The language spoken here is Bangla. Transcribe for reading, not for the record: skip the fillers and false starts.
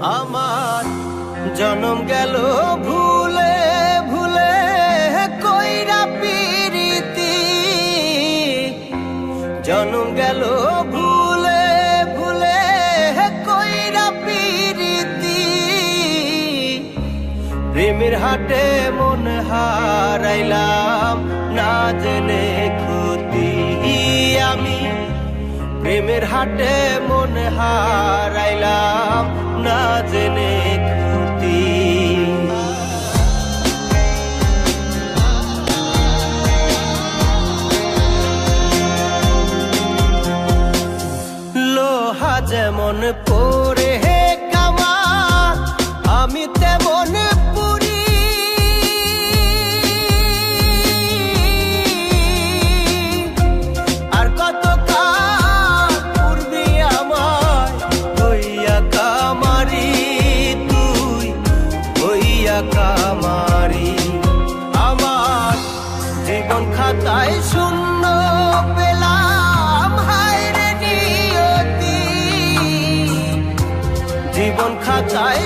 আমার জনম গেল ভুলে ভুলে কইরা পিরিতি, জনম গেল ভুলে ভুলে কইরা পিরিতি। প্রেমের হাটে মন হারাইলাম না জেনে ক্ষতি আমি, প্রেমের হাটে মন হারাইলাম না জেনে ক্ষতি। লোহা যেমন পরে হে কামার, আমি তেমন পুরি। আর কত কাল পূর্বে আমায় হইয়া কামারি, তুই হইয়া কামারি। আমার জীবন খাতায় শূন্য পেলাম, হায় রে নিয়তি। জীবন খাতায়